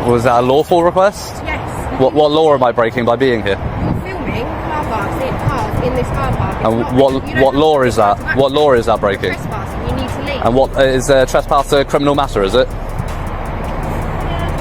Was that a lawful request? Yes. What law am I breaking by being here? You're filming car parks in this car park. And what law is that? What law is that breaking? Trespassing. You need to leave. And what is trespass a criminal matter? Is it?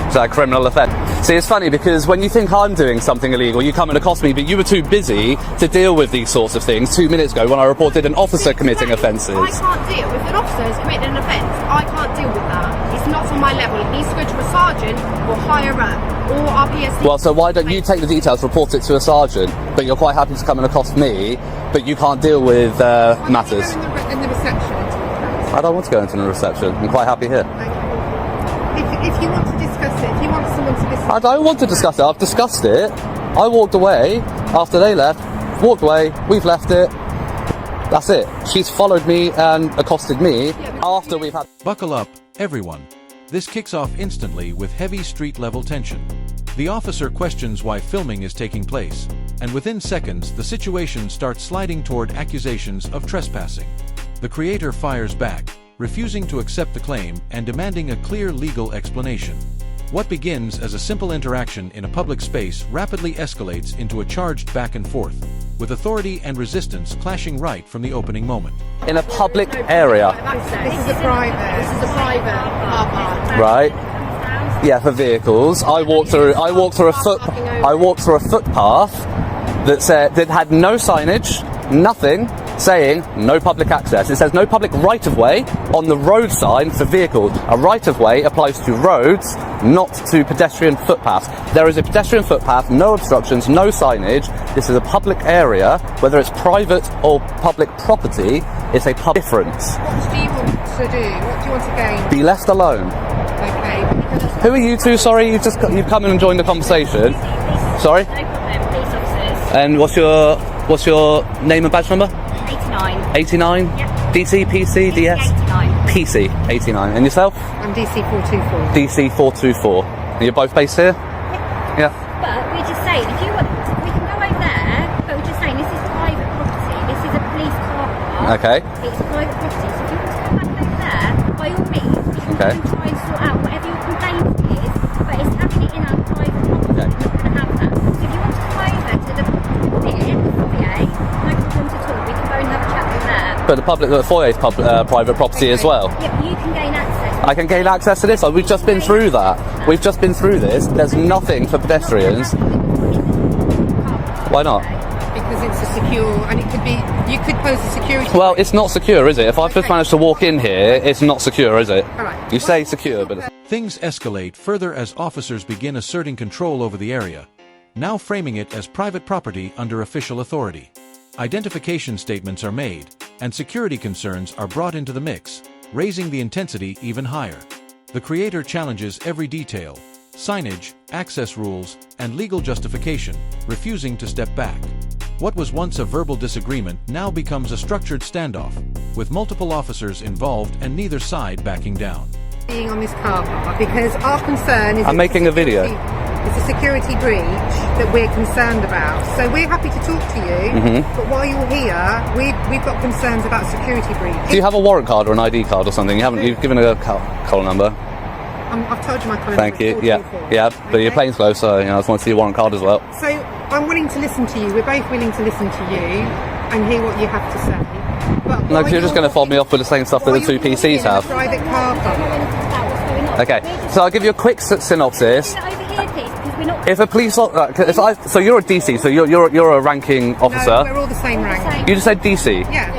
Is that a criminal offence? See, it's funny because when you think I'm doing something illegal, you come and accost me, but you were too busy to deal with these sorts of things 2 minutes ago when I reported an officer committing offences. I can't deal with an officer who's committed an offence. I can't deal with that. It's not on my level. It needs to go to a sergeant or higher up or our PSD. Well, so why don't you take the details, report it to a sergeant, but you're quite happy to come and accost me, but you can't deal with matters? In the reception. I don't want to go into the reception. I'm quite happy here. If you want to discuss it, if you want someone to discuss it. I don't want to discuss it. I've discussed it. I walked away after they left. Walked away. We've left it. That's it. She's followed me and accosted me after we've had... Buckle up, everyone. This kicks off instantly with heavy street-level tension. The officer questions why filming is taking place, and within seconds the situation starts sliding toward accusations of trespassing. The creator fires back, refusing to accept the claim and demanding a clear legal explanation. What begins as a simple interaction in a public space rapidly escalates into a charged back and forth, with authority and resistance clashing right from the opening moment. In a public area. This is a private car park. Right. Yeah, for vehicles. I walked through a footpath that had no signage, nothing, saying no public access. It says no public right-of-way on the road sign for vehicles. A right-of-way applies to roads, not to pedestrian footpaths. There is a pedestrian footpath, no obstructions, no signage. This is a public area, whether it's private or public property, it's a public difference. What do you want to do? What do you want to gain? Be left alone. Okay. Who are you two? Sorry, you've come in and joined the conversation. Sorry? No problem, police officers. And what's your name and badge number? 89. 89? Yep. DC, PC, DS? 89. PC, 89. And yourself? I'm DC 424. DC 424. And you're both based here? Yeah. But we're just saying, if you want, we can go over there, but we're just saying this is private property. This is a police car park. Okay. It's private property. So if you want to come back over there, by all means, we can Okay. try and sort out whatever your complaint is, but it's having it in our private property. Okay. We're not going to have that. So if you want to come over to the foyer, no problem at all. We can go and have a chat with there. But the foyer is private property as well. Yeah, but you can gain access. I can gain access to this. We've just been through that. We've just been through this. There's nothing for pedestrians. Why not? Because it's a secure, and it could be, you could pose a security. Well, it's not secure, is it? If I've just managed to walk in here, it's not secure, is it? All right. You say secure, but... Things escalate further as officers begin asserting control over the area, now framing it as private property under official authority. Identification statements are made, and security concerns are brought into the mix, raising the intensity even higher. The creator challenges every detail, signage, access rules, and legal justification, refusing to step back. What was once a verbal disagreement now becomes a structured standoff, with multiple officers involved and neither side backing down. Being on this car park, because our concern is... I'm making a video. It's a security breach that we're concerned about. So we're happy to talk to you, but while you're here, we've got concerns about security breach. Do you have a warrant card or an ID card or something? You've given a call number. I've told you my call Thank number. you. Yeah. But your plane's closed, so I just want to see your warrant card as well. So I'm willing to listen to you. We're both willing to listen to you and hear what you have to say. But No, because you're just going to fob me off with the same stuff that the two PCs have. Private car park. Okay, so I'll give you a quick synopsis. Over here, please, because we're not. If a police, so you're a DC, so you're a ranking officer. No, we're all the same rank. You just said DC. Yeah.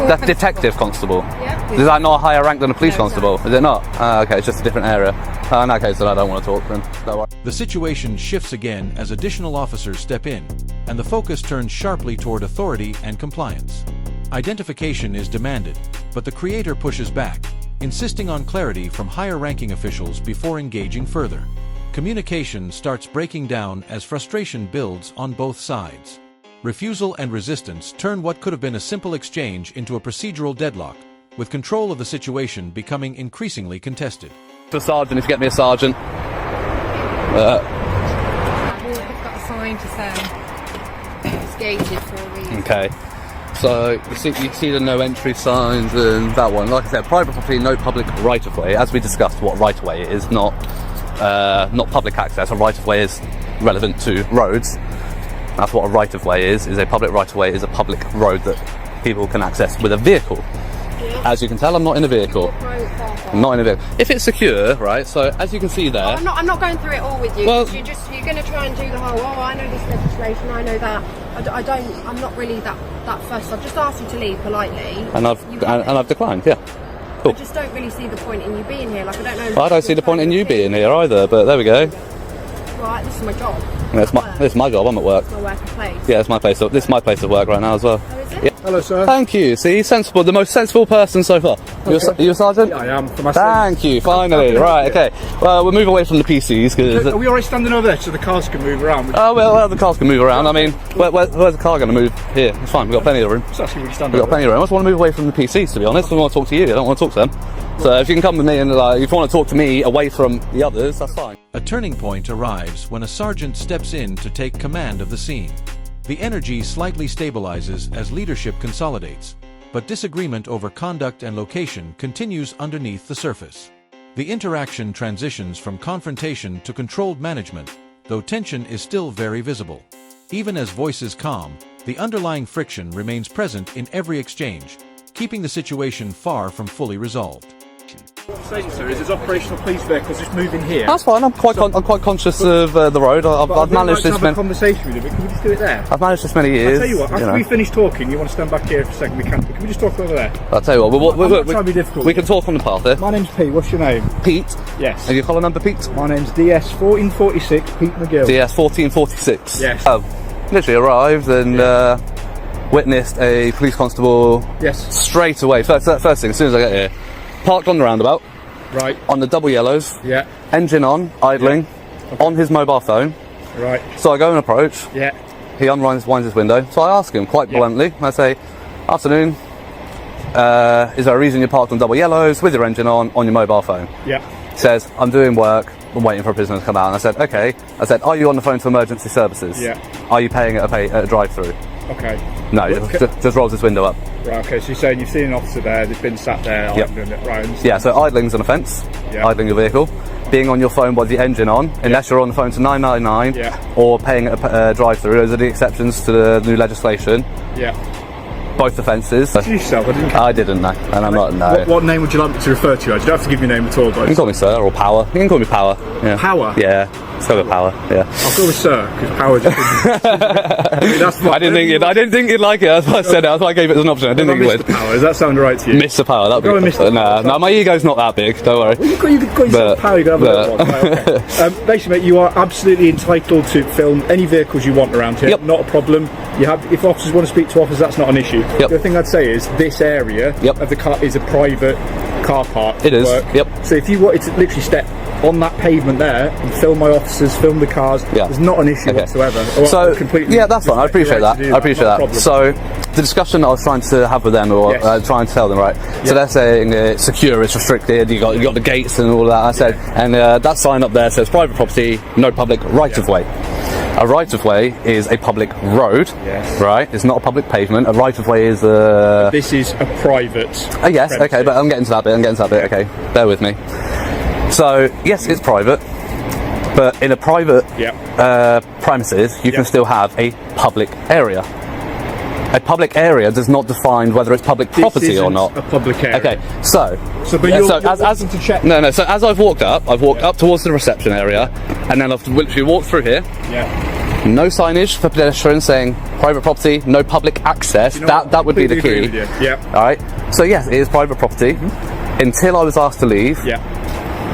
That's detective constable. Yeah. Is that not a higher rank than a police No, it's constable? Is it not? Okay, it's just a different area. In that case, then I don't want to talk then. Don't worry. The situation shifts again as additional officers step in, and the focus turns sharply toward authority and compliance. Identification is demanded, but the creator pushes back, insisting on clarity from higher-ranking officials before engaging further. Communication starts breaking down as frustration builds on both sides. Refusal and resistance turn what could have been a simple exchange into a procedural deadlock, with control of the situation becoming increasingly contested. To a sergeant, if you get me a sergeant. We've got a sign to say it's gated for a reason. Okay. So you see the no entry signs and that one. Like I said, private property, no public right of way. As we discussed, what right of way is not not public access. A right-of-way is relevant to roads. That's what a right-of-way is a public right-of-way is a public road that people can access with a vehicle. As you can tell, I'm not in a vehicle. I'm not in a vehicle. If it's secure, right, so as you can see there... I'm not going through it all with you. Well, you're going to try and do the whole, I know this legislation, I know that. I'm not really that fussed. I've just asked you to leave politely. And I've declined, yeah. Cool. I just don't really see the point in you being here. Like, I don't know... Well, I don't see the point in you being here either, but there we go. Right, this is my job. This is my job, I'm at work. It's my working place. Yeah, it's my place. This is my place of work right now as well. Oh, is it? Yeah. Hello, sir. Thank you. See, sensible, the most sensible person so far. You a sergeant? Yeah, I am. For my Thank you. Finally, right? Okay. Well, we'll move away from the PCs because. Are we already standing over there so the cars can move around? Oh well, the cars can move around. I mean, where's the car going to move? Here, it's fine. We've got plenty of room. It's actually really standing. We've got plenty of room. I just want to move away from the PCs, to be honest. I want to talk to you. I don't want to talk to them. So if you can come with me and if you want to talk to me away from the others, that's fine. A turning point arrives when a sergeant steps in to take command of the scene. The energy slightly stabilizes as leadership consolidates, but disagreement over conduct and location continues underneath the surface. The interaction transitions from confrontation to controlled management, though tension is still very visible. Even as voices calm, the underlying friction remains present in every exchange, keeping the situation far from fully resolved. What I'm saying, sir, is there's operational police vehicles just moving here. That's fine. I'm quite conscious of the road. I've managed this. Have a conversation with you, but can we just do it there? I've managed this many years. I'll tell you what. After we finish talking, you want to stand back here for a second? We can. Can we just talk over there? I'll tell you what. I'm not trying to be difficult. We can talk on the path here. My name's Pete. What's your name? Pete. Yes. And your collar number, Pete? My name's DS 1446. Pete McGill. DS 1446. Yes. Literally arrived and witnessed a police constable. Yes. Straight away. First thing, as soon as I get here, parked on the roundabout. Right. On the double yellows. Yeah. Engine on, idling, on his mobile phone. Right. So I go and approach. Yeah. He winds his window. So I ask him quite bluntly. I say, "Afternoon. Is there a reason you're parked on double yellows with your engine on your mobile phone?" Yeah. He says, "I'm doing work. I'm waiting for a prisoner to come out." And I said, "Okay." I said, "Are you on the phone to emergency services?" Yeah. "Are you paying at a drive-through?" Okay. No, Okay. just rolls his window up. Right, okay, so you're saying you've seen an officer there, they've been sat there, Yep. doing it, right? Yeah, so idling's an offence. Yeah. Idling your vehicle. Being on your phone with the engine on, unless you're on the phone to 999, Yeah. or paying at a drive-through. Those are the exceptions to the new legislation. Yeah. Both offences. Yourself, I didn't know, and I'm not, no. What name would you like me to refer to you as? You don't have to give your name at all, You guys. can call me Sir, or Power. You can call me Power. Yeah. Power? Yeah, let's go with Power, yeah. I'll go with Sir, because Power just... I mean, that's I didn't think you'd like it, that's why I said it, that's why I gave it as an option. I didn't think you would. Mr. Power, does that sound right to you? Mr. Power, that'd be Go with Mr. Power. No, my ego's not that big, don't worry. Well, you could call yourself Power, you can have a little one. Right, okay. Basically, mate, you are absolutely entitled to film any vehicles you want around here. Yep. Not a problem. If officers want to speak to officers, that's not an issue. Yep. The other thing I'd say is this area of the car is a private car park. It is, yep. So if you wanted to literally step on that pavement there and film my officers, film the cars, there's not an issue whatsoever. So, yeah, that's fine. I appreciate that. I appreciate that. So, the discussion I was trying to have with them, or trying to tell them, right? So they're saying it's secure, it's restricted. You got the gates and all of that. I said, and that sign up there says private property, no public right of way. A right of way is a public road, right? It's not a public pavement. A right of way is a. This is a private. Yes, okay, but I'm getting to that bit. Okay, bear with me. So yes, it's private, but in a private premises, you can still have a public area. A public area does not define whether it's public property or not. A public area. Okay, so but you're to check. No. So as I've walked up towards the reception area, and then I've literally walked through here. Yeah. No signage for pedestrians saying private property, no public access. That would be the key. Yeah. All right. So yes, it is private property. Until I was asked to leave. Yeah.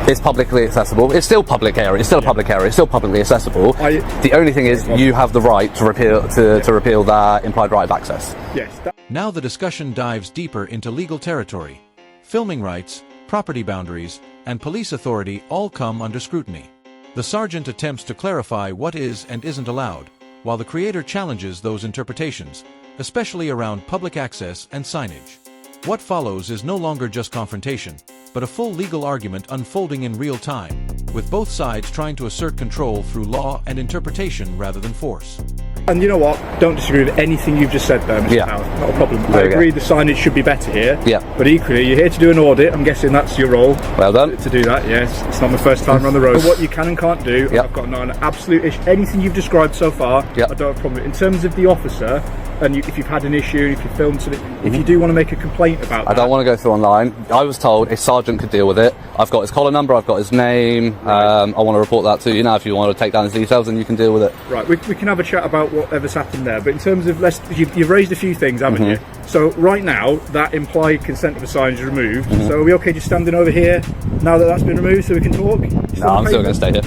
It's publicly accessible. It's still public area. It's still a public area. It's still publicly accessible. The only thing is, you have the right to repeal that implied right of access. Yes. Now the discussion dives deeper into legal territory. Filming rights, property boundaries, and police authority all come under scrutiny. The sergeant attempts to clarify what is and isn't allowed, while the creator challenges those interpretations, especially around public access and signage. What follows is no longer just confrontation, but a full legal argument unfolding in real time, with both sides trying to assert control through law and interpretation rather than force. And you know what? Don't disagree with anything you've just said there, Mr. Yeah. Howard. Not a problem. There I we go. agree the signage should be better here. Yeah. But equally, you're here to do an audit. I'm guessing that's your role. Well done. To do that, yes. It's not my first time on the road. But what you can and can't do, Yep. I've got no absolute issue. Anything you've described so far, Yep. I don't have a problem with. In terms of the officer, and if you've had an issue, if you filmed something, if you do want to make a complaint about I don't want to go through online. I was told a sergeant could deal with it. I've got his collar number, I've got his name. I want to report that to you now. If you want to take down his details, and you can deal with it. Right, we can have a chat about whatever's happened there. But in terms of, you've raised a few things, haven't you? So right now, that implied consent of a sign is removed. So are we okay just standing over here now that that's been removed so we can talk? No, I'm still going to stay here.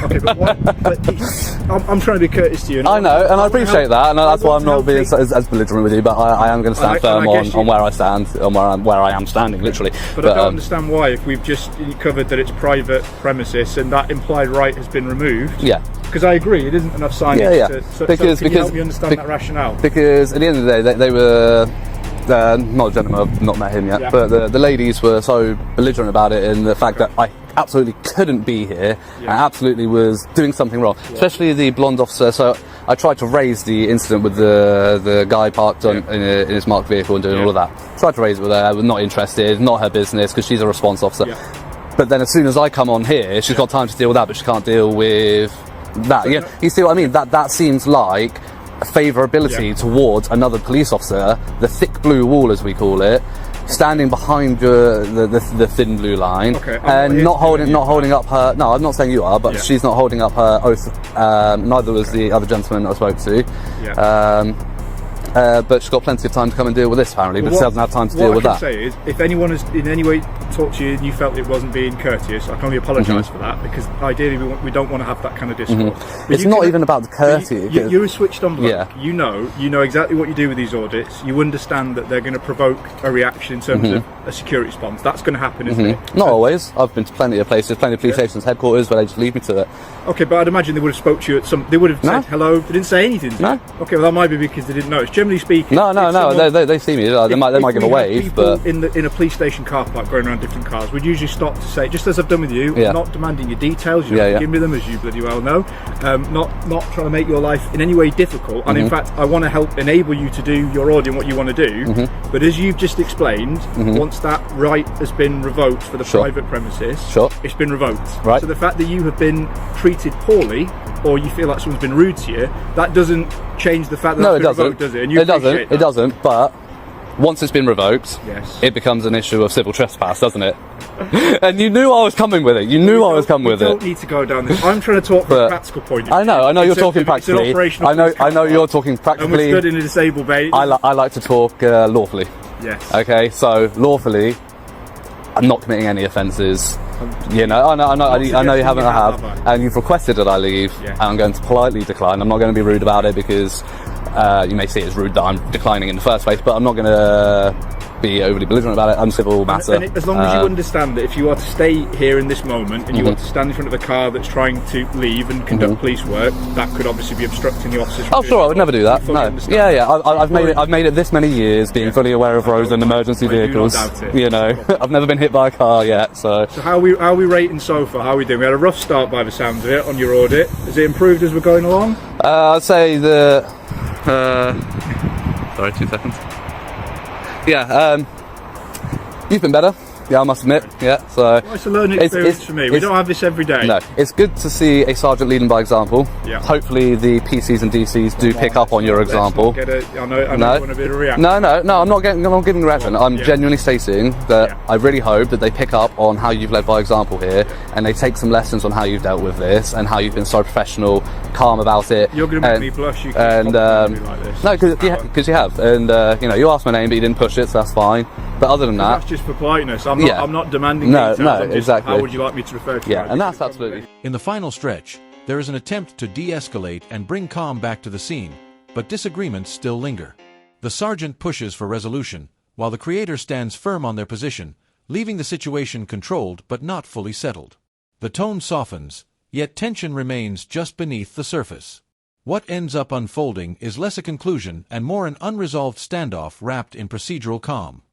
Okay, but what? I'm trying to be courteous to you. I know, and I appreciate that, and that's why I'm not being as belligerent with you. But I am going to stand firm on where I stand, on where I am standing, literally. But I don't understand why, if we've just covered that it's private premises and that implied right has been removed. Yeah. Because I agree, it isn't enough signage. Yeah. So can you help me understand that rationale? Because at the end of the day, they were. Not a gentleman, I've not met him yet, Yeah. but the ladies were so belligerent about it, and the fact that I absolutely couldn't be here and absolutely was doing something wrong, especially the blonde officer. So I tried to raise the incident with the guy parked in his marked vehicle and doing all of that. Tried to raise it with her, was not interested, not her business, because she's a response officer. Yeah. But then as soon as I come on here, she's got time to deal with that, but she can't deal with that. You see what I mean? That seems like favourability towards another police officer, the thick blue wall as we call it, standing behind the thin blue line, and not holding up her. No, I'm not saying you are, but she's not holding up her oath. Neither was the other gentleman I spoke to. But she's got plenty of time to come and deal with this apparently, but she doesn't have time to deal with that. What I can say is, if anyone has in any way talked to you and you felt it wasn't being courteous, I can only apologise for that, because ideally we don't want to have that kind of discourse. It's not even about the courtesy. You're a switched on bloke. You know exactly what you do with these audits. You understand that they're going to provoke a reaction in terms of a security response. That's going to happen, isn't it? Not always. I've been to plenty of places, plenty of police stations, headquarters, where they just leave me to it. Okay, but I'd imagine they would have spoke to you at some. They would have said hello. They didn't say anything. No. Okay, well that might be because they didn't notice. Generally speaking, No. They see me. They might give a wave, but in a police station car park going around different cars, we'd usually stop to say, just as I've done with you, I'm not demanding your details. You don't give me them, as you bloody well know. Not trying to make your life in any way difficult. And in fact, I want to help enable you to do your audit and what you want to do. But as you've just explained, once that right has been revoked for the private premises, it's been revoked. Right. So the fact that you have been treated poorly, or you feel like someone's been rude to you, that doesn't change the fact that it's been revoked, does it? And It doesn't. But once it's been revoked, it becomes an issue of civil trespass, doesn't it? And you knew I was coming with it. You knew I was coming with it. We don't need to go down this. I'm trying to talk from a practical point of view. I know you're talking practically. I know you're talking practically. And we're stood in a disabled bay. I like to talk lawfully. Yes. Okay, so lawfully, I'm not committing any offences. I know you haven't. I have, and you've requested that I leave, and I'm going to politely decline. I'm not going to be rude about it, because you may see it as rude that I'm declining in the first place, but I'm not going to be overly belligerent about it. Uncivil matter. And as long as you understand that if you are to stay here in this moment and you want to stand in front of a car that's trying to leave and conduct police work, that could obviously be obstructing the officers. Oh, sure, I would never do that. No. I've made it this many years, being fully aware of roads and emergency vehicles. I've never been hit by a car yet. So how are we rating so far? How are we doing? We had a rough start by the sounds of it on your audit. Has it improved as we're going along? I'd say sorry, 2 seconds. You've been better. Yeah, I must admit. Yeah, so it's a learning experience for me. We don't have this every day. No, it's good to see a sergeant leading by example. Yeah. Hopefully, the PCs and DCs do pick up on your example. I know you want a bit of a reaction. No, I'm not giving a reaction. I'm genuinely stating that I really hope that they pick up on how you've led by example here, and they take some lessons on how you've dealt with this and how you've been so professional, calm about it. You're going to make me blush. You can like this. No, because you have, and you asked my name, but you didn't push it, so that's fine. But other than that, that's just for politeness. I'm not demanding details. Exactly. How would you like me to refer to you? And that's absolutely. In the final stretch, there is an attempt to de-escalate and bring calm back to the scene, but disagreements still linger. The sergeant pushes for resolution, while the creator stands firm on their position, leaving the situation controlled but not fully settled. The tone softens, yet tension remains just beneath the surface. What ends up unfolding is less a conclusion and more an unresolved standoff wrapped in procedural calm.